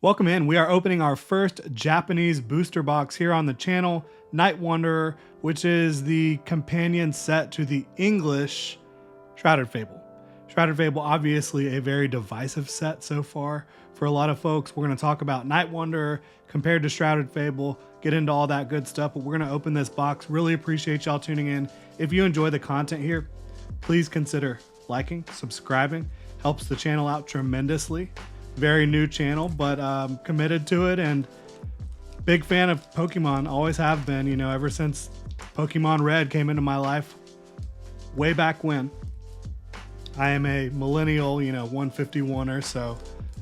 Welcome in. We are opening our first Japanese booster box here on the channel, Night Wanderer, which is the companion set to the English Shrouded Fable. Shrouded Fable, obviously a very divisive set so far for a lot of folks. We're going to talk about Night Wanderer compared to Shrouded Fable, get into all that good stuff, but we're going to open this box. Really appreciate y'all tuning in. If you enjoy the content here, please consider liking, subscribing. Helps the channel out tremendously. Very new channel, but committed to it and big fan of Pokemon. Always have been, you know, ever since Pokemon Red came into my life way back when. I am a millennial, you know, 151er, so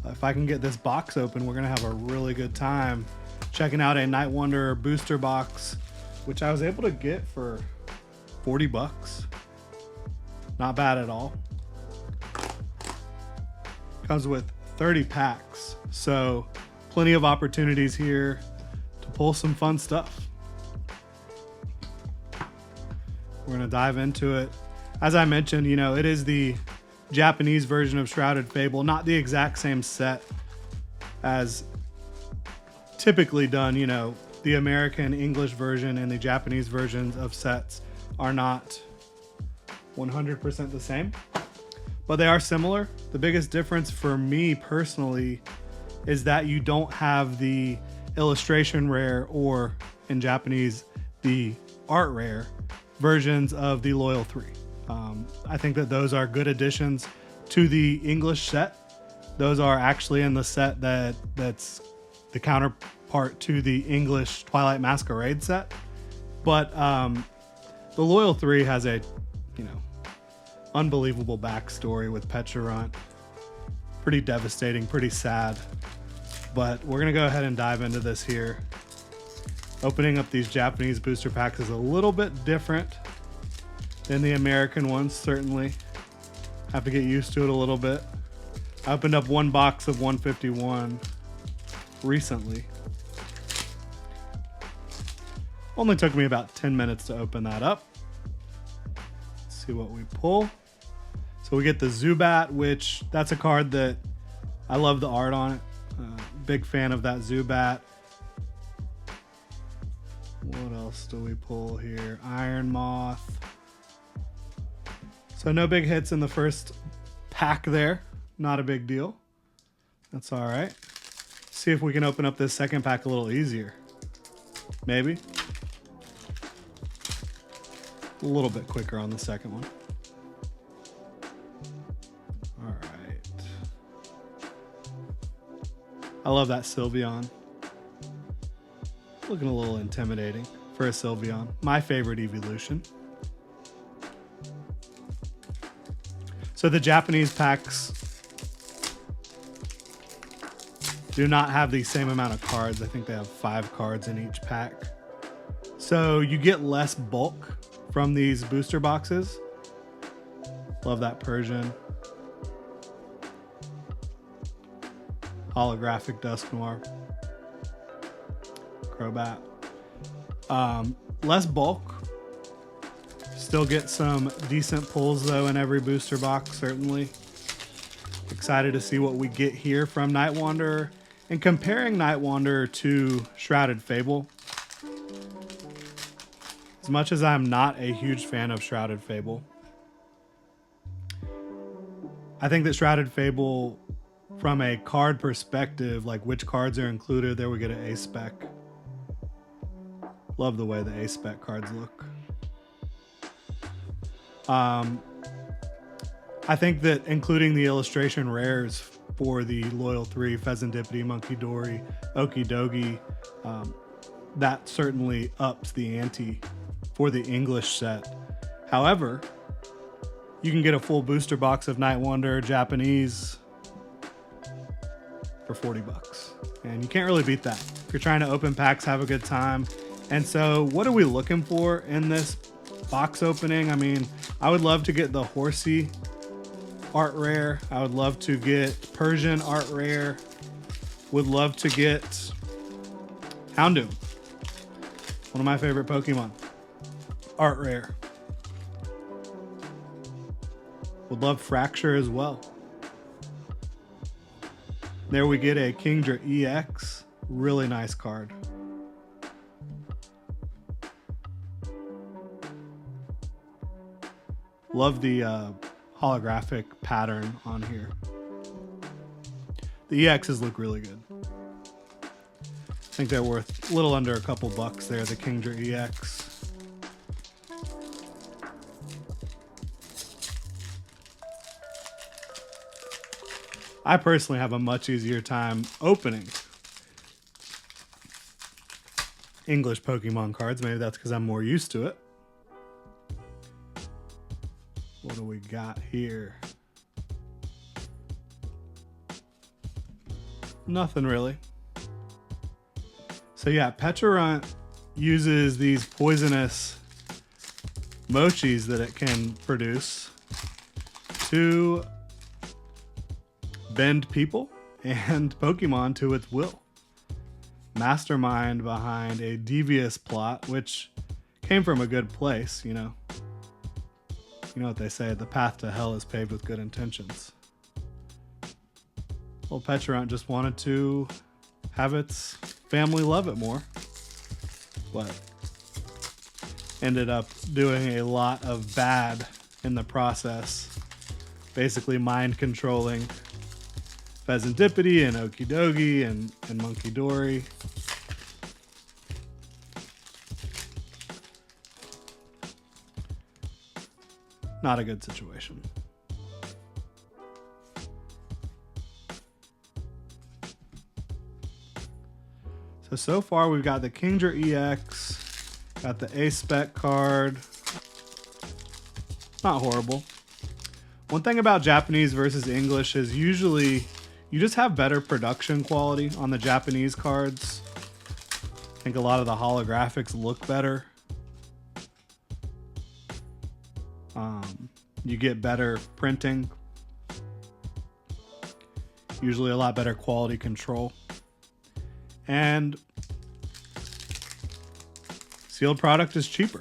if I can get this box open, we're gonna have a really good time checking out a Night Wanderer booster box, which I was able to get for 40 bucks. Not bad at all. Comes with 30 packs, so plenty of opportunities here to pull some fun stuff. We're gonna dive into it. As I mentioned, you know, it is the Japanese version of Shrouded Fable, not the exact same set as typically done. You know, the American English version and the Japanese versions of sets are not 100% the same, but they are similar. The biggest difference for me personally is that you don't have the illustration rare, or in Japanese, the art rare versions of the Loyal 3. I think that those are good additions to the English set. Those are actually in the set that's the counterpart to the English Twilight Masquerade set. But the Loyal 3 has a, you know, unbelievable backstory with Pecharunt. Pretty devastating, pretty sad. But we're gonna go ahead and dive into this here. Opening up these Japanese booster packs is a little bit different than the American ones, certainly. Have to get used to it a little bit. I opened up one box of 151 recently. Only took me about 10 minutes to open that up. Let's see what we pull. So we get the Zubat, which that's a card that I love the art on it. Big fan of that Zubat. What else do we pull here? Iron Moth. So no big hits in the first pack there. Not a big deal. That's all right. See if we can open up this second pack a little easier. Maybe. A little bit quicker on the second one. All right. I love that Sylveon. Looking a little intimidating for a Sylveon. My favorite evolution. So the Japanese packs do not have the same amount of cards. I think they have 5 cards in each pack. So you get less bulk from these booster boxes. Love that Persian. Holographic Dusknoir. Crobat. Less bulk. Still get some decent pulls though in every booster box, certainly. Excited to see what we get here from Night Wanderer. And comparing Night Wanderer to Shrouded Fable, as much as I'm not a huge fan of Shrouded Fable, I think that Shrouded Fable, from a card perspective, like which cards are included, there we get an A-Spec. Love the way the A-Spec cards look. I think that including the illustration rares for the Loyal 3, Pheasantipity, Monkey Dory, Okidogi, that certainly ups the ante for the English set. However, you can get a full booster box of Night Wanderer Japanese for 40 bucks. And you can't really beat that. If you're trying to open packs, have a good time. And so what are we looking for in this box opening? I mean, I would love to get the Horsey art rare. I would love to get Persian art rare. Would love to get Houndoom, one of my favorite Pokemon, art rare. Would love Fracture as well. There we get a Kingdra EX. Really nice card. Love the holographic pattern on here. The EXs look really good. I think they're worth a little under a couple bucks there, the Kingdra EX. I personally have a much easier time opening English Pokemon cards. Maybe that's because I'm more used to it. What do we got here? Nothing really. So yeah, Pecharunt uses these poisonous mochis that it can produce to bend people and Pokemon to its will. Mastermind behind a devious plot, which came from a good place, you know. You know what they say, the path to hell is paved with good intentions. Well, Pecharunt just wanted to have its family love it more, but ended up doing a lot of bad in the process. Basically mind controlling Pheasantipity and Okidogi and Monkey Dory. Not a good situation. So far we've got the Kingdra EX, got the A-Spec card. Not horrible. One thing about Japanese versus English is usually you just have better production quality on the Japanese cards. I think a lot of the holographics look better. You get better printing. Usually a lot better quality control. And sealed product is cheaper.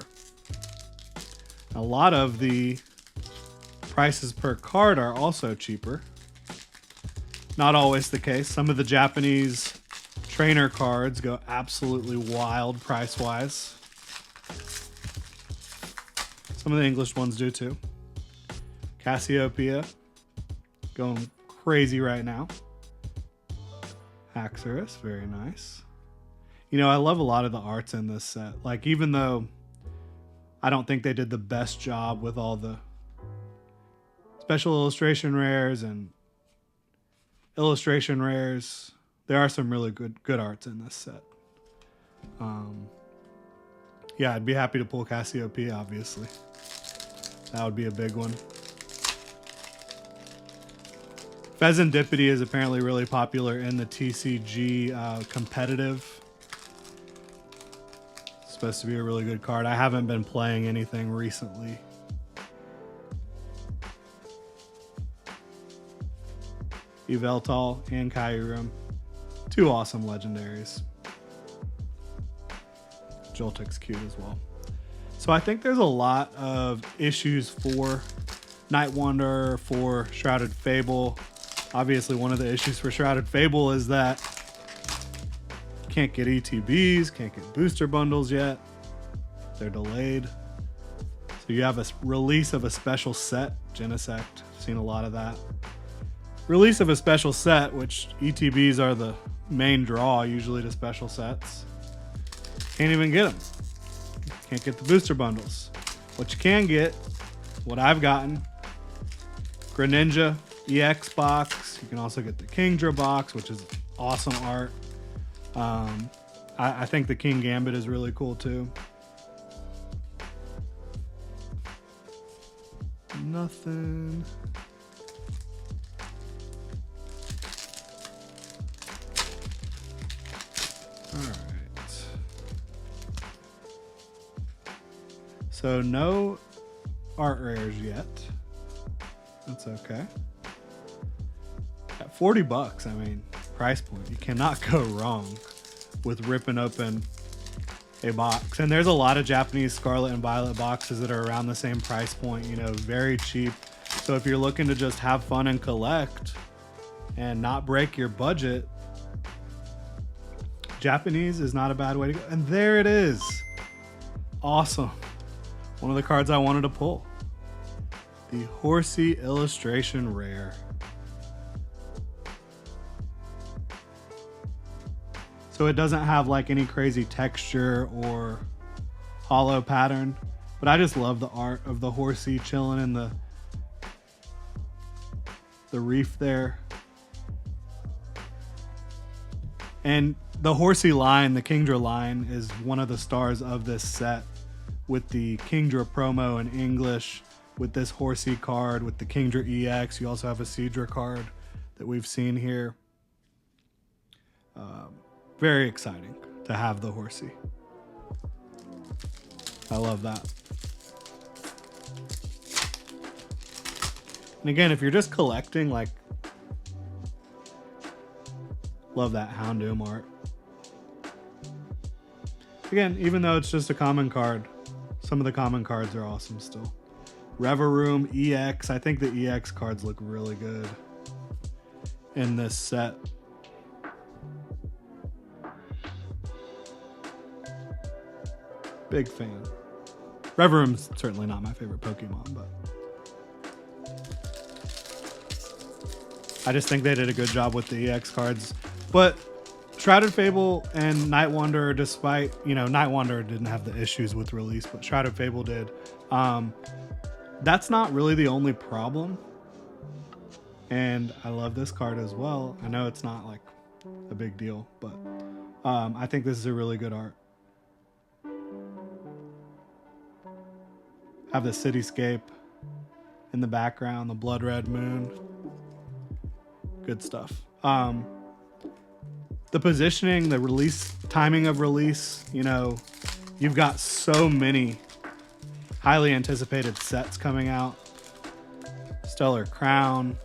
A lot of the prices per card are also cheaper. Not always the case. Some of the Japanese trainer cards go absolutely wild price-wise. Some of the English ones do too. Cassiopeia, going crazy right now. Haxorus, very nice. You know, I love a lot of the arts in this set. Like, even though I don't think they did the best job with all the special illustration rares and illustration rares, there are some really good arts in this set. Yeah, I'd be happy to pull Cassiopeia, obviously. That would be a big one. Pheasantipity is apparently really popular in the TCG competitive. It's supposed to be a really good card. I haven't been playing anything recently. Yveltal and Kyurem. Two awesome legendaries. Joltik's cute as well. So I think there's a lot of issues for Night Wanderer, for Shrouded Fable. Obviously, one of the issues for Shrouded Fable is that you can't get ETBs, can't get booster bundles yet. They're delayed. So you have a release of a special set, Genesect. I've seen a lot of that. Release of a special set, which ETBs are the main draw usually to special sets. Can't even get them. Can't get the booster bundles. What you can get, what I've gotten, Greninja EX box. You can also get the Kingdra box, which is awesome art. I think the King Gambit is really cool too. Nothing. All right. So no art rares yet. That's okay. At 40 bucks, I mean, price point. You cannot go wrong with ripping open a box. And there's a lot of Japanese Scarlet and Violet boxes that are around the same price point, you know, very cheap. So if you're looking to just have fun and collect, and not break your budget, Japanese is not a bad way to go. And there it is. Awesome. One of the cards I wanted to pull. The Horsey Illustration Rare. So it doesn't have like any crazy texture or hollow pattern, but I just love the art of the Horsey chilling in the reef there. And the Horsey line, the Kingdra line, is one of the stars of this set, with the Kingdra promo in English, with this Horsey card, with the Kingdra EX. You also have a Seadra card that we've seen here. Very exciting to have the Horsey. I love that. And again, if you're just collecting, like, love that Houndoom art. Again, even though it's just a common card, some of the common cards are awesome still. Reveroom EX. I think the EX cards look really good in this set. Big fan. Reveroom's certainly not my favorite Pokemon, but I just think they did a good job with the EX cards. But Shrouded Fable and Night Wanderer, despite, you know, Night Wanderer didn't have the issues with release, but Shrouded Fable did. That's not really the only problem. And I love this card as well. I know it's not like a big deal, but I think this is a really good art. Have the cityscape in the background, the blood red moon. Good stuff. The positioning, the release, timing of release, you know, you've got so many highly anticipated sets coming out. Stellar Crown,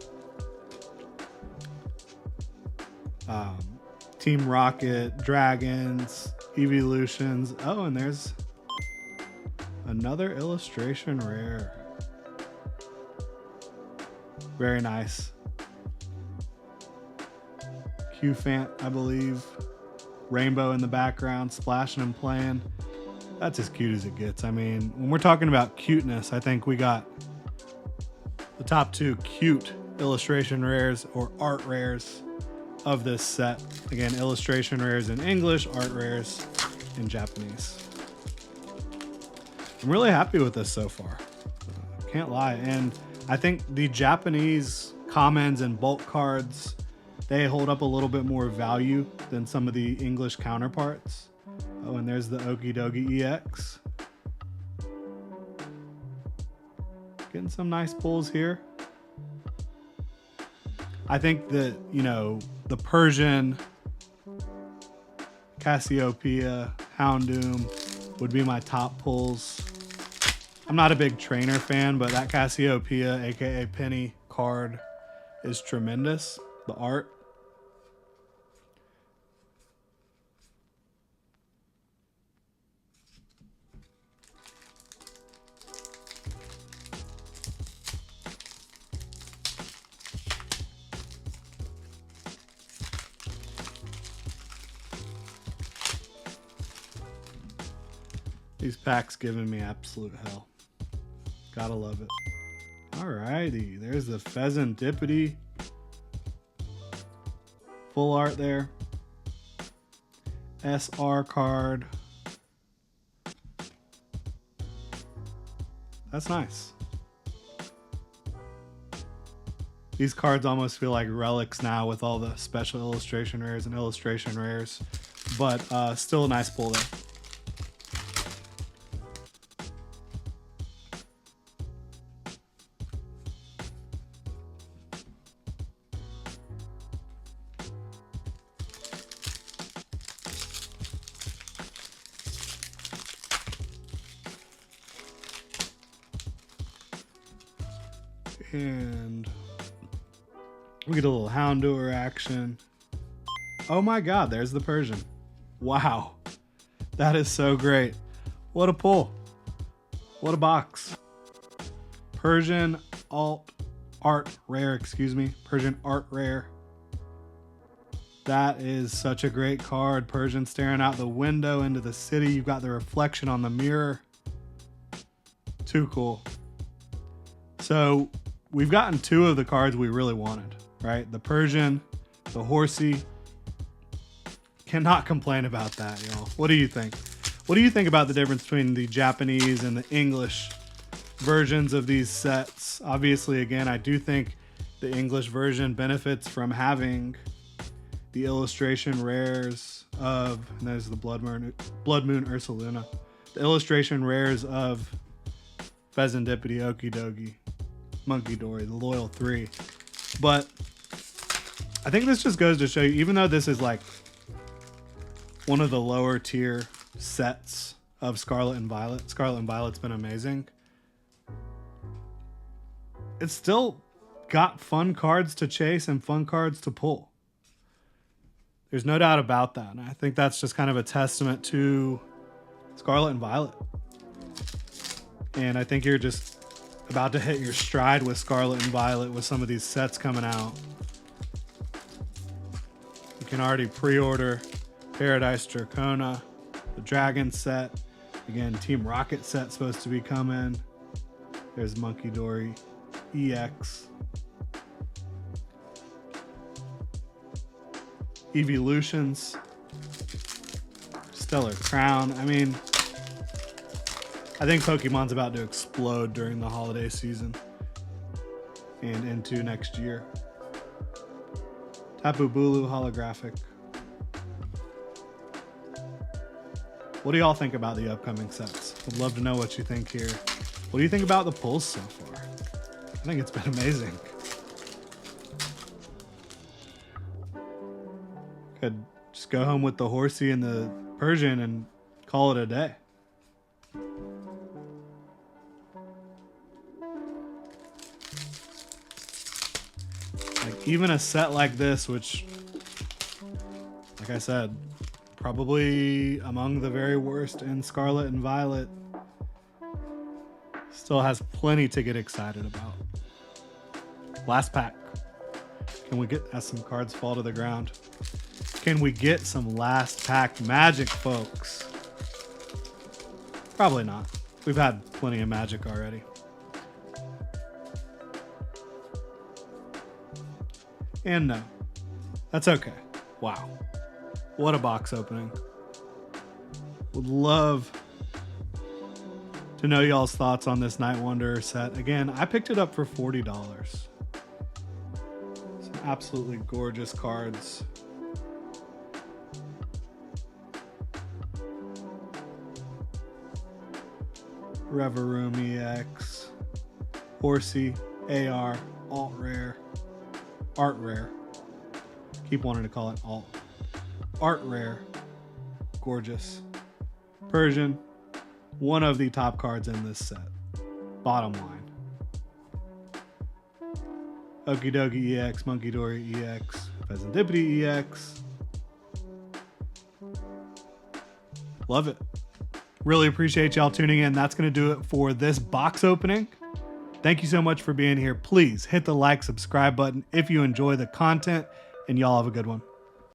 Team Rocket, Dragons, Evolutions. Oh, and there's another illustration rare. Very nice. Q-Fant, I believe. Rainbow in the background, splashing and playing. That's as cute as it gets. I mean, when we're talking about cuteness, I think we got the top two cute illustration rares or art rares of this set. Again, illustration rares in English, art rares in Japanese. I'm really happy with this so far. Can't lie. And I think the Japanese commons and bulk cards, they hold up a little bit more value than some of the English counterparts. Oh, and there's the Okie Dokie EX. Getting some nice pulls here. I think that, you know, the Persian, Cassiopeia, Houndoom would be my top pulls. I'm not a big trainer fan, but that Cassiopeia, aka Penny card, is tremendous. The art. These packs giving me absolute hell. Gotta love it. Alrighty, there's the Pheasantipity. Full art there. SR card. That's nice. These cards almost feel like relics now with all the special illustration rares and illustration rares, but still a nice pull there. And we get a little Houndour action. Oh my god, there's the Persian. Wow. That is so great. What a pull. What a box. Persian art rare, excuse me. Persian art rare. That is such a great card. Persian staring out the window into the city. You've got the reflection on the mirror. Too cool. So we've gotten two of the cards we really wanted, right? The Persian, the Horsey. Cannot complain about that, y'all. What do you think? What do you think about the difference between the Japanese and the English versions of these sets? Obviously, again, I do think the English version benefits from having the illustration rares of, and there's the Blood Moon Ursaluna, the illustration rares of Pheasantipity, Okidogi, Monkey Dory, the Loyal 3. But I think this just goes to show you, even though this is like one of the lower tier sets of Scarlet and Violet, Scarlet and Violet's been amazing, it's still got fun cards to chase and fun cards to pull. There's no doubt about that. And I think that's just kind of a testament to Scarlet and Violet. And I think you're just about to hit your stride with Scarlet and Violet with some of these sets coming out. You can already pre-order Paradise Dracona, the Dragon set. Again, Team Rocket set supposed to be coming. There's Monkey Dory EX. Evolutions, Stellar Crown. I mean, I think Pokemon's about to explode during the holiday season and into next year. Tapu Bulu holographic. What do y'all think about the upcoming sets? I'd love to know what you think here. What do you think about the pulls so far? I think it's been amazing. Could just go home with the Horsey and the Persian and call it a day. Like, even a set like this, which, like I said, probably among the very worst in Scarlet and Violet, still has plenty to get excited about. Last pack. Can we get, as some cards fall to the ground, can we get some last pack magic, folks? Probably not. We've had plenty of magic already. And no, that's okay. Wow. What a box opening. Would love to know y'all's thoughts on this Night Wanderer set. Again, I picked it up for $40. Some absolutely gorgeous cards. Reverum EX, Horsey, AR, Alt Rare, Art Rare. Keep wanting to call it Alt. Art Rare, gorgeous. Persian, one of the top cards in this set. Bottom line. Okidogi EX, Monkey Dory EX, Pheasantipity EX. Love it. Really appreciate y'all tuning in. That's going to do it for this box opening. Thank you so much for being here. Please hit the like, subscribe button if you enjoy the content, and y'all have a good one.